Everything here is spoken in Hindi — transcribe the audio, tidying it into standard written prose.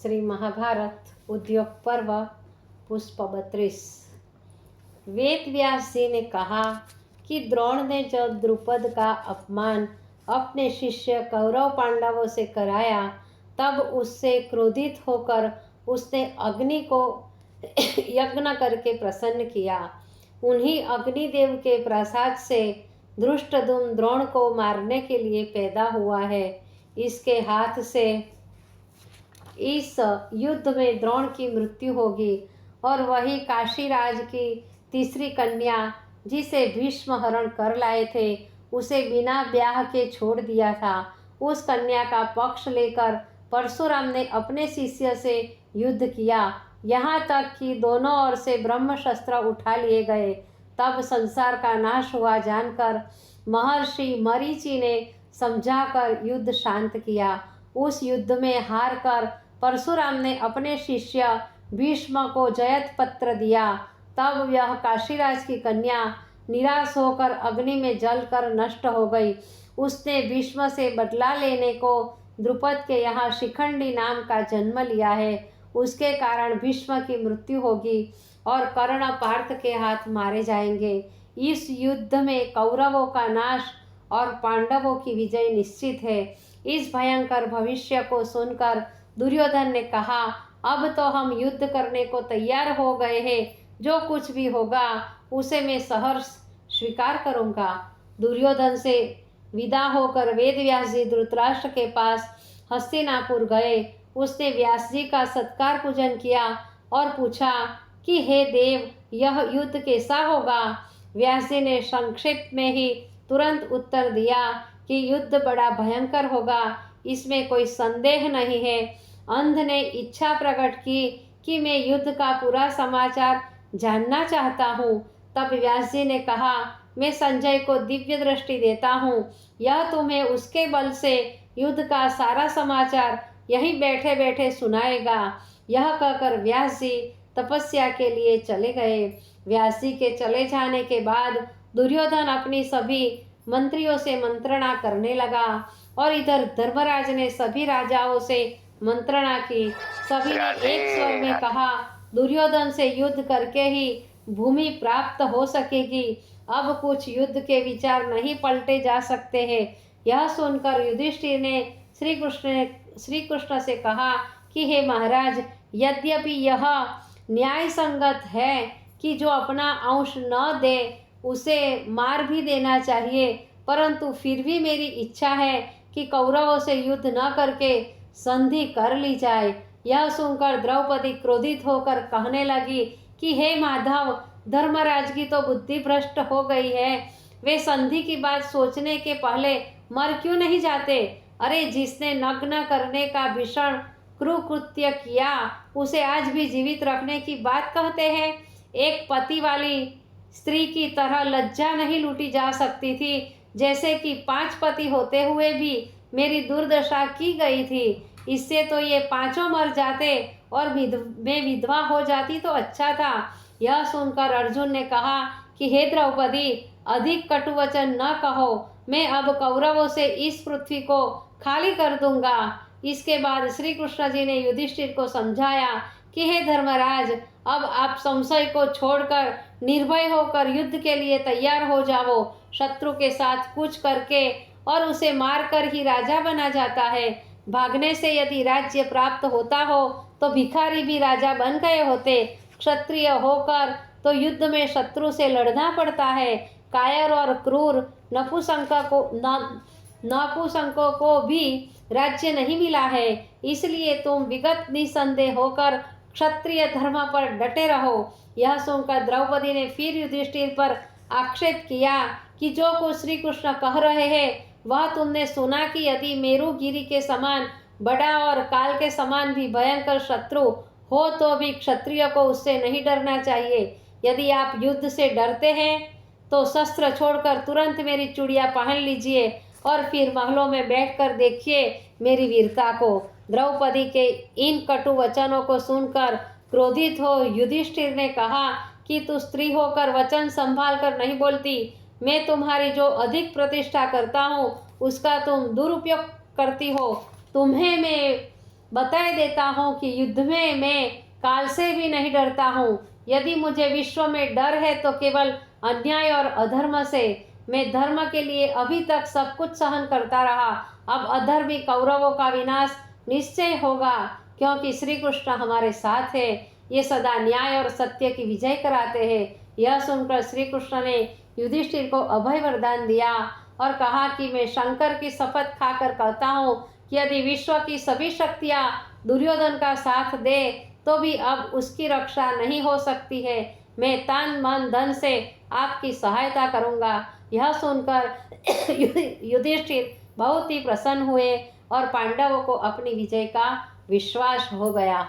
श्री महाभारत उद्योग पर्व पुष्प 32। वेद व्यास जी ने कहा कि द्रोण ने जब द्रुपद का अपमान अपने शिष्य कौरव पांडवों से कराया तब उससे क्रोधित होकर उसने अग्नि को यज्ञ करके प्रसन्न किया। उन्हीं अग्निदेव के प्रसाद से धृष्टद्युम्न द्रोण को मारने के लिए पैदा हुआ है। इसके हाथ से इस युद्ध में द्रोण की मृत्यु होगी और वही काशीराज की तीसरी कन्या जिसे भीष्म हरण कर लाए थे उसे बिना ब्याह के छोड़ दिया था। उस कन्या का पक्ष लेकर परशुराम ने अपने शिष्य से युद्ध किया, यहाँ तक कि दोनों ओर से ब्रह्म शस्त्र उठा लिए गए। तब संसार का नाश हुआ जानकर महर्षि मरीचि ने समझाकर युद्ध शांत किया। उस युद्ध में हार कर परशुराम ने अपने शिष्य भीष्म को जयत पत्र दिया। तब यह काशीराज की कन्या निराश होकर अग्नि में जलकर नष्ट हो गई। उसने भीष्म से बदला लेने को द्रुपद के यहाँ शिखंडी नाम का जन्म लिया है। उसके कारण भीष्म की मृत्यु होगी और कर्ण पार्थ के हाथ मारे जाएंगे। इस युद्ध में कौरवों का नाश और पांडवों की विजय निश्चित है। इस भयंकर भविष्य को सुनकर दुर्योधन ने कहा, अब तो हम युद्ध करने को तैयार हो गए हैं, जो कुछ भी होगा उसे मैं सहर्ष स्वीकार करूंगा। दुर्योधन से विदा होकर वेद व्यास जी धृतराष्ट्र के पास हस्तिनापुर गए। उसने व्यास जी का सत्कार पूजन किया और पूछा कि हे देव, यह युद्ध कैसा होगा। व्यास जी ने संक्षिप्त में ही तुरंत उत्तर दिया कि युद्ध बड़ा भयंकर होगा, इसमें कोई संदेह नहीं है। अंध ने इच्छा प्रकट की कि मैं युद्ध का पूरा समाचार जानना चाहता हूँ। तब व्यास जी ने कहा, मैं संजय को दिव्य दृष्टि देता हूँ, यह तुम्हें उसके बल से युद्ध का सारा समाचार यहीं बैठे बैठे सुनाएगा। यह कहकर व्यास जी तपस्या के लिए चले गए। व्यास जी के चले जाने के बाद दुर्योधन अपनी सभी मंत्रियों से मंत्रणा करने लगा और इधर धर्मराज ने सभी राजाओं से मंत्रणा की। सभी ने एक स्वर में कहा, दुर्योधन से युद्ध करके ही भूमि प्राप्त हो सकेगी। अब कुछ युद्ध के विचार नहीं पलटे जा सकते हैं। यह सुनकर युधिष्ठिर ने श्री कृष्ण से कहा कि हे महाराज, यद्यपि यह न्याय संगत है कि जो अपना अंश न दे उसे मार भी देना चाहिए, परंतु फिर भी मेरी इच्छा है कि कौरवों से युद्ध न करके संधि कर ली जाए। यह सुनकर द्रौपदी क्रोधित होकर कहने लगी कि हे माधव, धर्मराज की तो बुद्धि भ्रष्ट हो गई है। वे संधि की बात सोचने के पहले मर क्यों नहीं जाते। अरे, जिसने नग्न करने का भीषण क्रूकृत्य किया उसे आज भी जीवित रखने की बात कहते हैं। एक पति वाली स्त्री की तरह लज्जा नहीं लूटी जा सकती थी, जैसे कि 5 पति होते हुए भी मेरी दुर्दशा की गई थी। इससे तो ये 5 मर जाते और मैं विधवा हो जाती तो अच्छा था। यह सुनकर अर्जुन ने कहा कि हे द्रौपदी, अधिक कटुवचन न कहो, मैं अब कौरवों से इस पृथ्वी को खाली कर दूंगा। इसके बाद श्री कृष्ण जी ने युधिष्ठिर को समझाया कि हे धर्मराज, अब आप संशय को छोड़कर निर्भय होकर युद्ध के लिए तैयार हो जाओ। शत्रु के साथ कुछ करके और उसे मारकर ही राजा बना जाता है। भागने से यदि राज्य प्राप्त होता हो तो भिखारी भी राजा बन गए होते। क्षत्रिय होकर तो युद्ध में शत्रु से लड़ना पड़ता है। कायर और क्रूर नपुंसकों को भी राज्य नहीं मिला है। इसलिए तुम विगत निसंदेह होकर क्षत्रिय धर्म पर डटे रहो। यह सुनकर द्रौपदी ने फिर युधिष्ठिर पर आक्षेप किया कि जो कुछ श्री कृष्ण कह रहे हैं वह तुमने सुना कि यदि मेरुगिरी के समान बड़ा और काल के समान भी भयंकर शत्रु हो तो भी क्षत्रिय को उससे नहीं डरना चाहिए। यदि आप युद्ध से डरते हैं तो शस्त्र छोड़कर तुरंत मेरी चूड़ियां पहन लीजिए और फिर महलों में बैठकर देखिए मेरी वीरता को। द्रौपदी के इन कटु वचनों को सुनकर क्रोधित हो युधिष्ठिर ने कहा कि तू स्त्री होकर वचन संभाल कर नहीं बोलती। मैं तुम्हारी जो अधिक प्रतिष्ठा करता हूँ उसका तुम दुरुपयोग करती हो। तुम्हें मैं बता देता हूँ कि युद्ध में मैं काल से भी नहीं डरता हूँ। यदि मुझे विश्व में डर है तो केवल अन्याय और अधर्म से। मैं धर्म के लिए अभी तक सब कुछ सहन करता रहा। अब अधर्मी कौरवों का विनाश निश्चय होगा, क्योंकि श्री कृष्ण हमारे साथ है। ये सदा न्याय और सत्य की विजय कराते हैं। यह सुनकर श्री कृष्ण ने युधिष्ठिर को अभय वरदान दिया और कहा कि मैं शंकर की शपथ खाकर कहता हूँ कि यदि विश्व की सभी शक्तियाँ दुर्योधन का साथ दे तो भी अब उसकी रक्षा नहीं हो सकती है। मैं तन मन धन से आपकी सहायता करूँगा। यह सुनकर युधिष्ठिर बहुत ही प्रसन्न हुए और पांडवों को अपनी विजय का विश्वास हो गया।